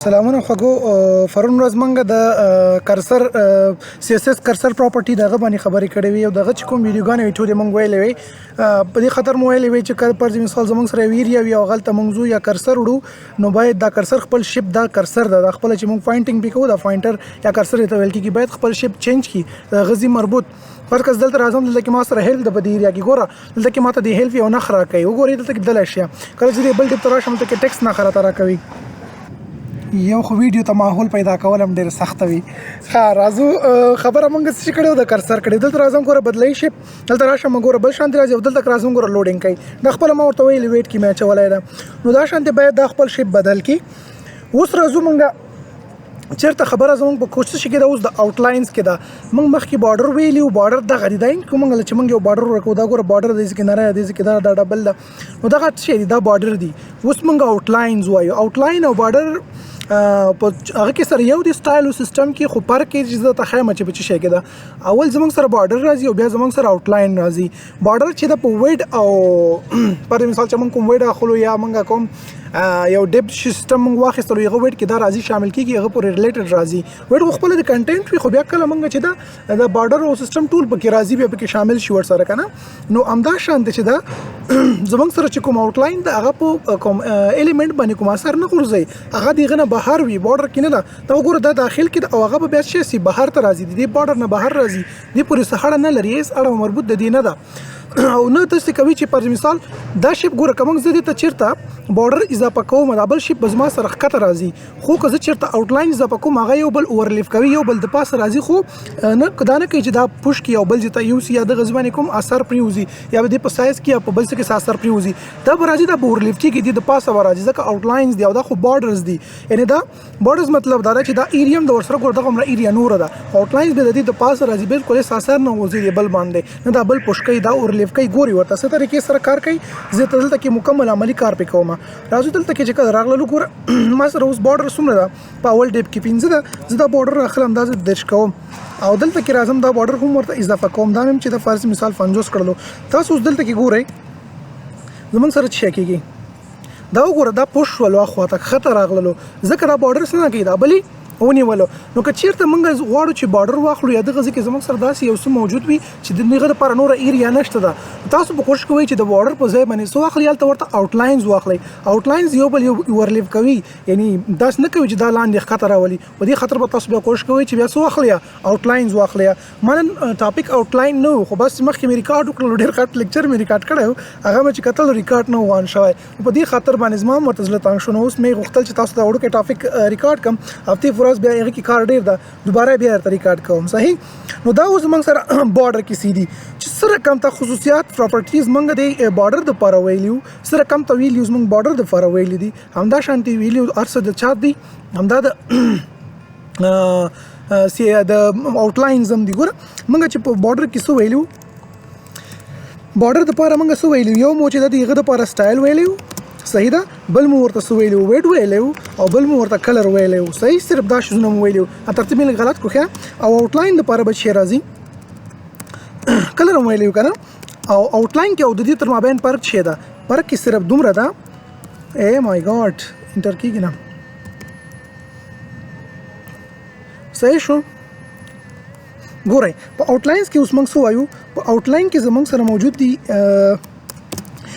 سلامونه خوږو فرون ورځ منګه د کرسر سی اس اس کرسر پراپرټي دغه باندې خبرې کړې وي او دغه چې کوم ویډیوګانې وي ټولې مونږ ویلې وي په دې خاطر مو ویلې وي چې پر مثال زمونږ سره ویریا وي او غلطه موضوع یا کرسر وړو نو باید دا کرسر خپل شپ دا کرسر دا خپل چې مونږ پوینټینګ وکړو دا پوینټر یا کرسر ته ویل کېږي باید خپل شپ چینج کړي غزي مربوط فرق از دلته راځم دلته کې ما سره هیل د بدیریا کې ګوره دلته کې ماته د هیل یو نه خرا کوي وګورئ دلته کې دل اشیا کله چې بل ډیپ تر شم ته کې ټیکس نه خرا ترا کوي یو خو ویډیو ته ماحول پیدا کولم ډېر سخت وي ها راځو خبره مونږ څه کړو د کرسر کړي دلته راځم ګوره بدلای شي دلته راشم ګوره بل شانتي راځي دلته راځم ګوره لوډینګ کوي د خپل ما ورته ویل ویټ کې مې چولای دا نو دا شانتي باید د خپل شیپ بدل کی اوس راځو مونږ چیرته خبره زموږ په کوشش کې دا اوس د آوټلاینز کې دا موږ مخکې بارډر ویلیو بارډر د غریداین کوم چې موږ یو بارډر ورکو دا ګوره بارډر د ځکه نه راځي ځکه دا ډبل ده نو دا څه دی دا بارډر دی اوس موږ آوټلاینز وایو آوټلاین او بارډر په هغه کې سره یو د سټایل او سیستم کې خو پر کې چې د تخیمه چې بچی شي کې دا اول زموږ سره بارډر راځي او بیا زموږ سره آوټلاین راځي بارډر چې د په ویډ او پر مثال چې موږ کوم ویډ اخلو یا موږ کوم یو ډیپ سیستم موږ واخیستلو یو ویډ کې دا راځي شامل کیږي هغه پر ریلیټډ راځي ویډ خپل د کنټینټ وي خو بیا کله موږ چې دا د بارډر او سیستم ټول پکې راځي بیا پکې شامل شي ور سره کنه نو امدا شان چې دا زموږ سره چې کوم آوټلاین دا هغه په کوم الیمنٹ باندې کوم اثر نه غورځي هغه دیغه نه بهر وي بارډر کې نه دا وګوره دا داخل کې او هغه بیا شي سي بهر ته راځي د بارډر نه بهر راځي د پوری سهړه نه لري اس اړه مربوط د دینه ده او نه تاسو کوي چې پر مثال دا شیپ ګوره کوم زده ته چیرته بارډر اضافه کوم دا بل شیپ بزما سره خطر راځي خو که چیرته آوټلاین اضافه کوم هغه یو بل اورلیف کوي یو بل د پاس راځي خو نه کدا نه کوي چې دا پوش کی او بل چې یو سی یا د غزبانې کوم اثر پریوزي یا د په سایز کې په بل څه کې اثر پریوزي دا راځي دا اورلیف کې د پاسه راځي ځکه آوټلاینز دی او دا خو بارډرز دي یعنی دا بارډرز مطلب دا چې دا ایریم د ورسره ګور دغه ایریا نور ده آوټلاینز به د پاسه راځي بالکل اثر نه وځي بل باندې نه دا بل پوش کوي دا اورلیف کوي ګوري ورته څه طریقې سره کار کوي زه دلته کې مکمل عملی کار پکوم راځو دلته کې چې کله راغلو ګور ما سره اوس بارډر څومره ده په اول ډیپ کې 15 ده زه دا بارډر اخلم اندازې درش کوم او دلته کې راځم دا بارډر هم ورته اضافه کوم دا هم چې د فرض مثال 50 کړلو تاسو اوس دلته کې ګورئ زمونږ سره څه کېږي دا وګوره دا پوش ولو اخواته خطر راغلو ځکه دا بارډر څنګه کوي دا بلی ونیولو نو که چیرته موږ غواړو چې بارډر واخلو یا دغه ځکه زموږ سره داسې یو څه موجود وي چې د دغه لپاره نور ایریا نشته ده تاسو په کوشش کوئ چې د بارډر په ځای باندې سو اخلي الته ورته آوټلاینز واخلي آوټلاینز یو بل ورلیف کوي یعنی داس نه کوي چې دا لاندې خطر راولي په دې خاطر به تاسو بیا کوشش کوئ چې بیا سو اخلي آوټلاینز واخلي مانن ټاپک آوټلاین نو خو بس مخکې مې ریکارډ وکړل ډېر غټ لیکچر مې ریکارډ کړو هغه مې چې کتل ریکارډ نه وان شوی په دې خاطر باندې زما مرتضی تنگ شو نو اوس مې غوښتل چې تاسو دا وړو کې ټاپک ریکارډ کم هفته فراس بیا هغه کې کار ډیر ده دوباره بیا ریکارډ کوم صحیح نو دا اوس موږ سره بارډر کې سیدي چې سره کم ته خصوصیات پراپرټیز موږ د بارډر د لپاره ویلیو سره کم ته ویلیوز موږ بارډر د لپاره ویل دي همدا شانتي ویلیو ارسه د چات دي همدا د سی د آوټلاینز هم دي ګوره موږ چې په بارډر کې سو ویلیو بارډر د لپاره موږ سو ویلیو یو مو چې د دغه لپاره سټایل ویلیو صحیح ده بل مو ورته سو ویلو ویډ ویلو او بل مو ورته کلر ویلو صحیح صرف دا شنو مو ویلو ترتیب یې غلط کو خیا او آوټلاین لپاره به شي راځي کلر مو ویلو کنه او آوټلاین کې او د دې تر مابین فرق شي دا فرق کې صرف دومره ده اے مای ګاډ انټر کیږي نه صحیح شو ګورئ په آوټلاینز کې اوس موږ سو وایو په آوټلاین کې زموږ سره موجود دي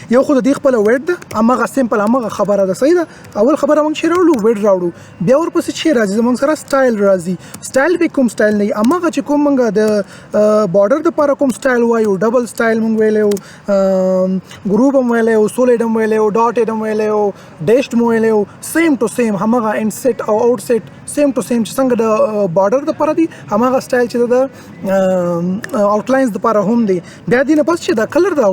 یو خو د دې خپل ویډ ده امغه سیمپل امغه خبره ده صحیح ده اول خبره موږ شي راوړو ویډ راوړو بیا ورپسې شي راځي موږ سره سټایل راځي سټایل به کوم سټایل نه امغه چې کوم موږ د بارډر د لپاره کوم سټایل وایو ډبل سټایل موږ ویلو ګروپ هم ویلو سولید هم ویلو ډاټډ هم ویلو ډیشډ هم ویلو سیم ټو سیم همغه ان سیټ او اوټ سیټ سیم ټو سیم چې څنګه د بارډر د لپاره دي همغه سټایل چې د آوټلاینز د لپاره هم دي بیا دې نه پس چې دا کلر د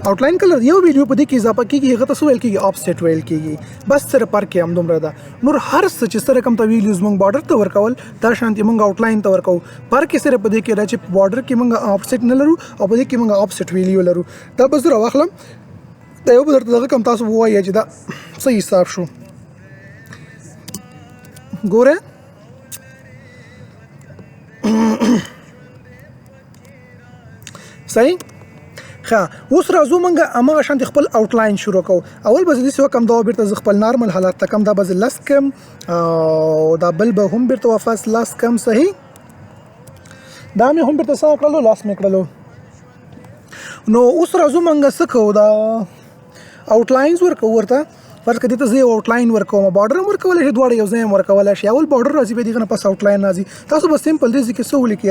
آوټلاین کلر یو ویډیو په دې کې اضافه کیږي هغه تاسو ویل کیږي آفسیټ ویل کیږي بس سره پر کې هم دومره ده نور هر څه چې سره کم ته ویډیوز موږ بارډر ته ورکول دا شانتي موږ آوټلاین ته ورکو پر کې سره په دې کې راځي بارډر کې موږ آفسیټ نه لرو او په دې کې موږ آفسیټ ویډیو لرو دا بس زه واخلم دا یو بدرته دغه کم تاسو وایي چې دا صحیح حساب شو ګوره صحیح ښه اوس راځو موږ هماغه شانتې خپل آوټلاین شروع کوو. اول به زه داسې وکړم دا بیرته زه خپل نارمل حالت ته کم، دا به زه 10 کم او دا بل به هم بیرته واپس 10 کم. صحیح، دا مې هم بیرته څه کړلو 10 مې کړلو. نو اوس راځو موږ څه کوو، دا آوټلاینز ورکوو ورته. فرض کړه دته زه یو آوټلاین ورکوم، بارډر هم ورکولی شي، دواړه یو ځای هم ورکولی شي. اول بارډر راځي بیا دغه نه پس آوټلاین راځي. تاسو به سمپل دې کې څه ولیکئ،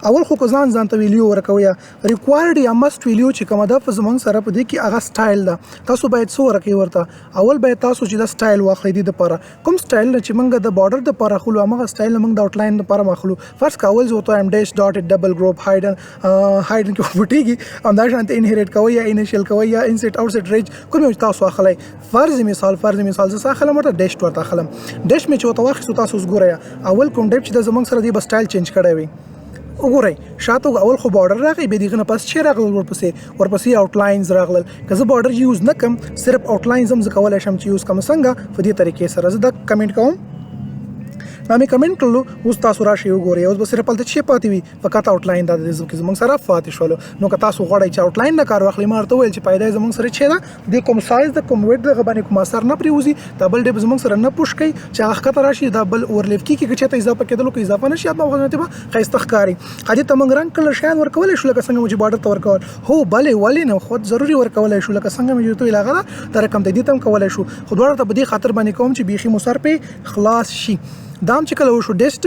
اول خو که ځان ته ویلیو ورکوئ ریکوایرډ یا مست ویلیو چې کومه ده په زموږ سره په دې کې هغه سټایل ده. تاسو باید څه ورکوئ ورته، اول باید تاسو چې دا سټایل واخلئ دې دپاره کوم سټایل نه چې موږ د بارډر دپاره اخلو همغه سټایل نه موږ د آوټلاین دپاره هم اخلو. فرض که اول زه ورته وایم ډیش ډاټ ډبل ګروپ هایډن کې پټېږي همدا شانتې انهیریټ کوئ یا انیشیل کوئ یا انسیټ آوټسیټ رینج کوم یو چې تاسو اخلئ. فرض مثال زه اخلم ورته ډیش ورته اخلم. ډیش مې چې ورته واخیستو تاسو اوس ګورئ اول کوم ډیپ چې د زموږ سره دی به سټایل چینج کړی وي. وګورئ شاته اول خو بارډر راغی، بیا دغه نه پس چې راغلل ورپسې آوټلاینز راغلل. که زه بارډر یوز نه کړم صرف آوټلاینز هم زه کولی شم چې یوز کړم. څنګه؟ په دې طریقې سره زه دا کمنټ کوم، دا مې کمنټ کړلو. اوس تاسو راشئ وګورئ، اوس به صرف هلته چې پاتې وي فقط آوټلاین دا د زموږ سره پاتې شولو. نو که تاسو غواړئ چې آوټلاین نه کار واخلئ، ما ورته وویل چې پیدا یې زموږ سره چې ده د کوم سایز د کوم ویډ دغه باندې کوم اثر نه پرېوځي، دا بل ډیپ زموږ سره نه پوش کوي چې هغه ښکته راشي، دا بل اورلیف کېږي که چېرته اضافه کېدلو که اضافه نه شي هغه وخت به ښایسته ښکاري. هدې ته موږ رنګ کلر شیان ورکولی شو لکه څنګه مو چې بارډر ته ورکول. هو بلې ولې نه، خود ضروري ورکولی شو لکه څنګه مې چې ویل هغه ده دا رقم ته دې ته هم کولی شو، خو دواړه ته په دې خاطر باندې کوم چې بیخي مو سر پرې خلاص شي. دا هم چې کله وشو ډیسټ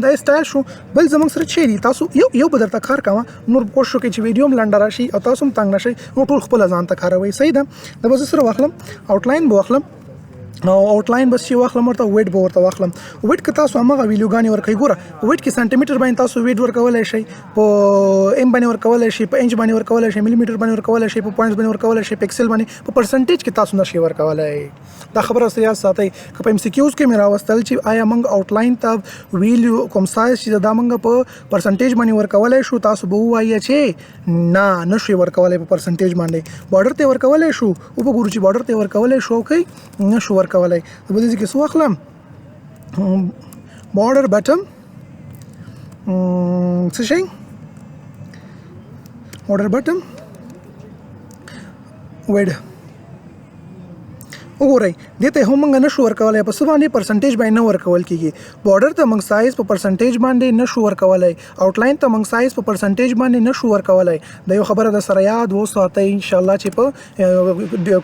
دا سټایل شو. بل زموږ سره چې دي تاسو یو به درته کار کوه، نور کوشش وکړئ چې ویډیو هم لنډه راشي او تاسو هم تنګ نه شئ، نو ټول خپله ځان ته کاروئ. صحیح ده. دا به زه سره واخلم آوټلاین به واخلم او آوټلاین بس چې واخلم ورته ویډ به ورته واخلم. ویډ که تاسو همغه ویډیوګانې ورکوئ، ګوره ویډ کې سانټي میټر باندې تاسو ویډ ورکولی شئ، په ایم باندې ورکولی شئ، په انچ باندې ورکولی شئ، ملي میټر باندې ورکولی شئ، په پوینټس باندې ورکولی شئ، پکسل باندې، په پرسنټیج کې تاسو نشئ ورکولی. دا خبره سره یاد ساتئ. که په MCQs کې مې راوستل چې آیا موږ آوټلاین ته ویلیو کوم سایز چې دا موږ په پرسنټیج باندې ورکولی شو، تاسو به ووایئ چې نه نشئ ورکولی په پرسنټیج باندې. بارډر ته ورکولی شو، وګورو چې بارډر ته ورکولی شو او که نشو ورکولی. دې کې څه واخلم بارډر بټم څه شي بارډر بټم ویډ. وګورئ دې ته هم موږ نشو ورکولی، په څه باندې پرسنټیج باندې نه ورکول کېږي. بارډر ته موږ سایز په پرسنټیج باندې نشو ورکولی، آوټلاین ته موږ سایز په پرسنټیج باندې نشو ورکولی. دا یو خبره د سره یاد وساتئ انشاءالله چې په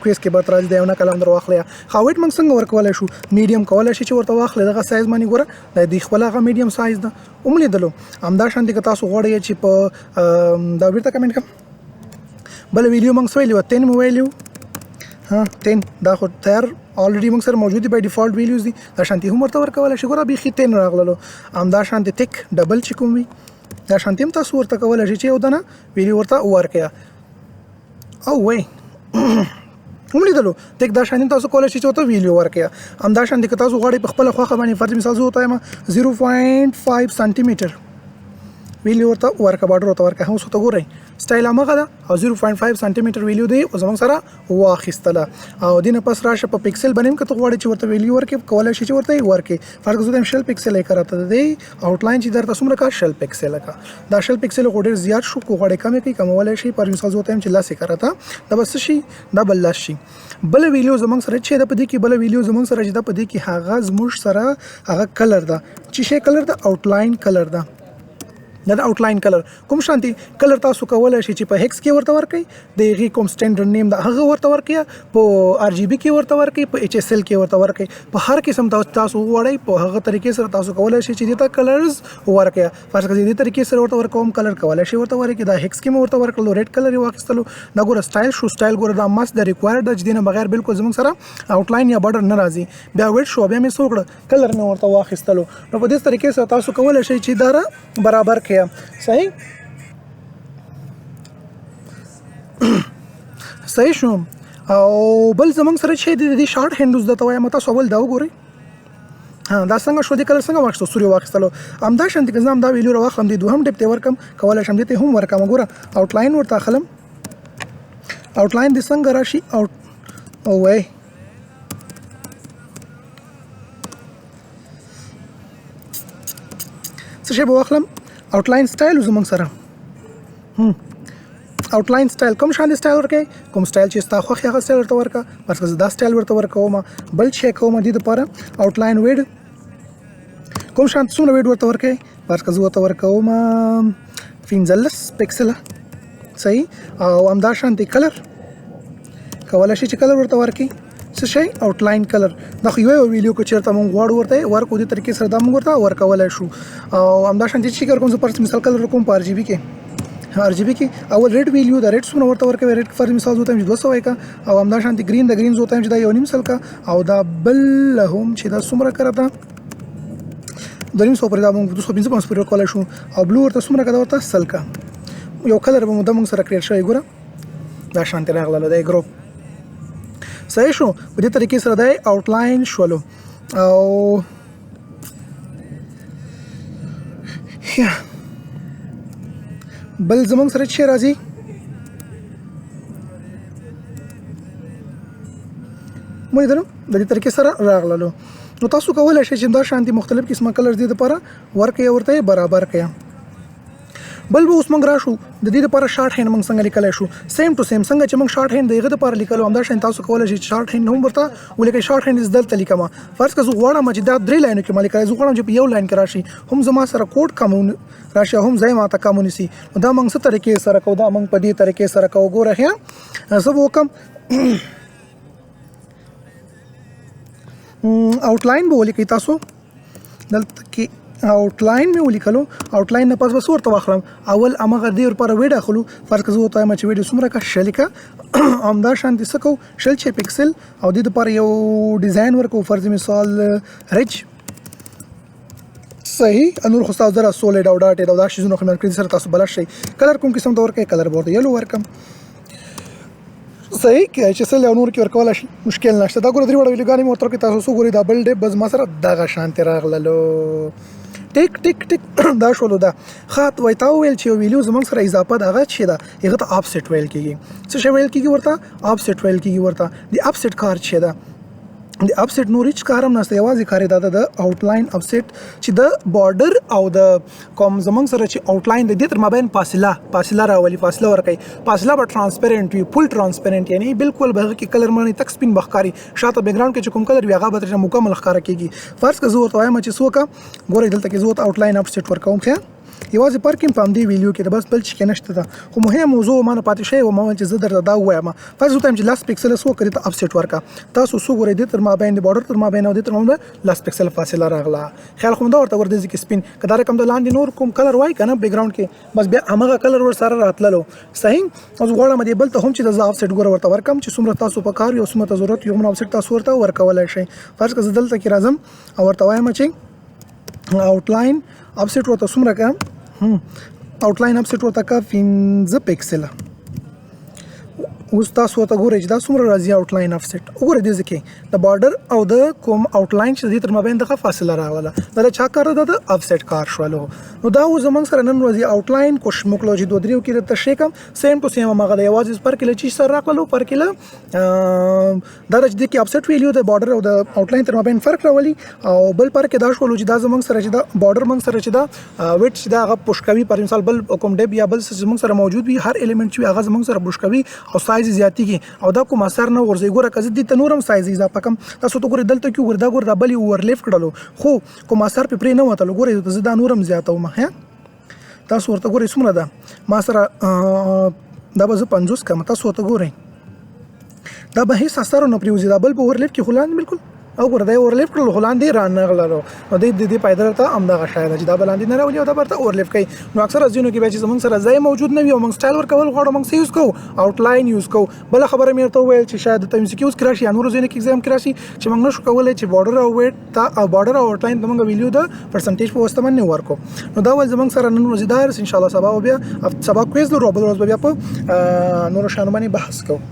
کویز کې به راځي، دا یو نه کلام در واخلئ. خاویډ موږ څنګه ورکولی شو، میډیم کولی شي چې ورته واخلئ دغه سایز باندې. ګوره دا د خپل هغه میډیم سایز ده وملیدلو. همدا شانتې که تاسو غواړئ چې په دا بیرته کمنټ کړم. بل ویډیو موږ څه ویلي وه 10 مو ویلي 10 دا خو تیار آلریډي موږ سره موجود دي، بای ډیفالټ ویلیوز دي. دا شانتې هم ورته ورکولی شي. ګوره بیخي 10 راغللو. همدا شانتې تک ډبل چې کوم وي دا شانتې هم تاسو ورته کولی شئ چې یو دانه ویلیو ورته ورکړئ. او وی وملیدلو تک دا شانتې تاسو کولی شئ چې ورته ویلیو ورکړئ. همدا شانتې که تاسو غواړئ په خپله خوښه باندې فرض مثال زه ورته وایم 0.5 سانتي میټر ویلیو ورته ورکړه، بارډر ورته ورکړه. اوس ورته ګورئ سټایل همغه ده او 0.5 سانتي میټر ویلیو دی او زموږ سره واخیستله. او دې نه پس راشه په پکسل باندې هم که ته غواړې چې ورته ویلیو ورکړې کولی شي چې ورته یې ورکړې. فرض زه وایم شل پکسل یې کړه ته دی آوټلاین چې درته څومره کا شل پکسل کا. دا شل پکسل خو ډېر زیات شو، که غواړې کم یې کوي کمولی شي. پر مثال زه ورته وایم چې لس یې کړه ته دا به څه شي، دا به لس شي. بل ویلیو زموږ سره چې ده په دې کې بل ویلیو زموږ سره چې ده په دې کې هغه زموږ سره هغه کلر ده. چې شی کلر ده آوټلاین کلر ده. دا د آوټلاین کلر کوم شانتي کلر تاسو کولی شئ چې په هیکس کې ورته ورکړئ، د هغې کوم سټینډرډ نیم ده هغه ورته ورکړئ، په RGB کې ورته ورکړئ، په HSL کې ورته ورکړئ. په هر قسم تاسو وغواړئ په هغه طریقې سره تاسو کولی شئ چې دې ته کلرز ورکړئ. فرض کړئ دې طریقې سره ورته ورکوم کلر کولی شئ ورته ورکړئ. دا هیکس کې مې ورته ورکړلو ریډ کلر یې واخیستلو. دا ګوره سټایل شو. سټایل ګوره دا مست د ریکوایرډ ده چې دې نه بغیر بالکل زموږ سره آوټلاین یا بارډر نه راځي. بیا ویډ شو، بیا مې څه وکړه کلر مې ورته واخیستلو. نو په دې طریقې سره تاسو کولی شئ چې دا برابر کړئ. صحیح صحیح شو. او بل زموږ سره چې د دې شارټ هینډوز درته وایم تاسو اول دا وګورئ. دا څنګه شو، د کلر څنګه واخیستو، سوري واخیستلو. همدا شانتې که زه همدا ویلیو راواخلم د دوهم ډیپ ته ورکړم کولی شم دې ته هم ورکړم. ګوره آوټلاین ورته اخلم، آوټلاین دې څنګه راشي او وی څه شی به واخلم آوټلاین سټایل زموږ سره آوټلاین سټایل کوم شان سټایل ورکې کوم سټایل چې ستا خوښ هغه سټایل ورته ورکړه بس که دا سټایل ورته ورکوم بل شی کوم د لپاره آوټلاین ویډ کوم شان څومره ویډ ورته ورکې بس که زه ورته ورکوم 15 پکسله صحیح او همدا شانتي کلر کولی شي چې کلر ورته ورکړي څه شی آوټلاین کلر دا خو یو ویډیو کې چېرته موږ غواړو ورته ورکو دې طریقې سره دا موږ ورته ورکولی شو او همدا شانتي چې کار کوم زه پر مثال کلر کوم په RGB کې اول ریډ ویلیو دا ریډ څومره ورته ورکوي ریډ فر مثال زه ته 200 کا او همدا شانتي ګرین د ګرین زه ته چې دا 1.5 سل کا او دا بل هم چې دا څومره کړه دا 200 پر دا موږ 255 پر کولای شو او بلو ورته څومره کا دا ورته سل کا یو کلر به موږ سره کریټ شوی ګوره دا شانتي راغله دا ګروپ صحیح شو په دې طریقې سره دا آوټلاین شولو او بل زمونږ سره چې راځي مونږ درو د دې طریقې سره راغللو نو تاسو کولای شئ چې دا شانتي مختلف قسمه کلر دي لپاره ورکې ورته برابر کړئ بل به اوس موږ راشو د دې لپاره شارټ هینډ موږ څنګه لیکلی شو سیم ټو سیم څنګه چې موږ شارټ هینډ د هغه لپاره لیکلو همدا شان تاسو کولی شئ چې شارټ هینډ هم ورته ولیکئ شارټ هینډ دلته لیکم فرض که زه غواړم چې دا 3 لاینو کې ما لیکلی زه غواړم چې په یو لاین کې راشي هم زما سره کوډ کم راشي هم ځای ماته کم ونیسي نو دا موږ څه طریقې سره کوو دا موږ په دې طریقې سره کوو ګوره ښه زه به وکړم آوټلاین به ولیکئ تاسو دلته کې آوټلاین مې ولیکلو آوټلاین نه پس بس ورته واخلم اول امغه دې ورپاره ویډ اخلو فرض که زه وته چې ویډیو څومره کا شلیکه همدا شانتي څه کوو شل چې پکسل او دې لپاره یو ډیزاین ورکو فرض مثال ریچ صحیح انور خو تاسو زره سولید او ډاټ دا شیزونه خو مې کړی سره تاسو بل شي کلر کوم قسم ته ورکې کلر ورته یلو ورکم صحیح چې سل او نور کې ورکول شي مشکل نشته دا ګوره درې وړ ویډیوګانې مو تر کې تاسو سو ګوري دا بل ډې بس ما سره دغه شانتي راغللو ټیک ټیک ټیک دا شولو دا خاط وای تا ویل چې ویډیو زمونږ سره اضافه دغه شي دا هغه ته افسیټ ویل کیږي څه شی ویل کیږي ورته افسیټ ویل کیږي ورته دی افسیټ کار شي دا د افسیټ نو ریچ کارم نشته یوازې کاری دا د آوټلاین افسیټ چې د بارډر او د کوم زمونږ سره چې آوټلاین د دې تر مابین فاصله راولي فاصله ورکوي فاصله به ترانسپیرنټ وي فل ترانسپیرنٹ یعنی بالکل به کې کلر باندې تک سپین بخکاری شاته بیک ګراوند کې چې کوم کلر وي هغه به تر مکمل ښکارا کیږي فرض که زه ورته وایم چې څوک ګورئ دلته کې زه ورته آوټلاین افسیټ ورکوم ښه یوازې پارکینګ په همدې ویډیو کې د بس بل څه نشته ده خو مهم موضوع ما نه پاتې شوی و ما چې زه درته دا ووایم فرض وکړم چې لاس پکسل څو کړي ته افسیټ ورکړه تاسو څو ګورئ دې تر مابین د بارډر تر مابین او دې تر مابین لاس پکسل فاصله راغله خیال خو دا ورته ور دي کې سپین که دا رقم د لاندې نور کوم کلر وای کنه بیک ګراوند کې بس بیا هغه کلر ور سره راتللو صحیح اوس غواړم دې بل ته هم چې د افسیټ ګور ورته ورکم چې څومره تاسو په کار یو څومره ضرورت یو افسیټ تاسو ورته ورکولای شئ فرض که زه دلته کې راځم او ورته وایم چې آوټلاین افسیټ ورته څومره کړم آوټلاین افسیټ ورته کا 15 پکسل اوس تاسو ورته ګورئ چې دا څومره راځي آوټلاین افسیټ وګورئ دې کې د بارډر او د کوم آوټلاین چې د تر مابین دغه فاصله راغله دا چا کار ده د افسیټ کار شولو نو دا زمونږ سره نن ورځې آوټلاین کوش موکلو چې دوه دریو کې د شیکم سیم ټو سیم هغه د یوازې پر کله چې سره راغلو پر کله دا د کې افسیټ ویلیو د بارډر او د آوټلاین تر مابین فرق راولي او بل پر کې دا شولو چې دا زمونږ سره چې دا بارډر مونږ سره چې دا ویټ چې دا هغه پوش کوي پر مثال بل کوم ډب یا بل زمونږ سره موجود وي هر الیمنت چې هغه زمونږ سره پوش کوي او سایز زیاتیږي او دا کوم اثر نه ورځي ګوره که زه دې ته نورم سایز اضافه کم تاسو ته ګورئ دلته کې ګوره دا ګوره دا بل اورلیف کړلو خو کوم اثر پرې نه وتلو ګورئ زه دا نورم زیاتوم تاسو ورته ګورئ څومره ده ما سره دا به زه 50 کم تاسو ورته ګورئ دا به هیڅ اثر نه پرېوځي دا بل په اورلیف کې خو لاندې بالکل او ګوره دا اورلیف کړل خو لاندې رانغللو نو دې پیدا ته همدغه شاید چې دا به لاندې نه راولي او دا برته اورلیف کوي نو اکثره ځینو کې بیا چې زمونږ سره ځای موجود نه وي او موږ سټایل ورکول غواړو موږ څه یوز کوو آوټلاین یوز کوو بله خبره مې ورته وویل چې شاید ته MCQ کې راشي یا نورو ځینو کې ایګزام کې راشي چې موږ نشو کولی چې بارډر او ویټ او بارډر او آوټلاین ته موږ ویلیو د پرسنټیج په واسطه باندې ورکو نو دا ول زمونږ سره نن ورځې دا ان شاء الله سبا کویز لرو بل ورځ بیا په نورو شانو باندې بحث کوو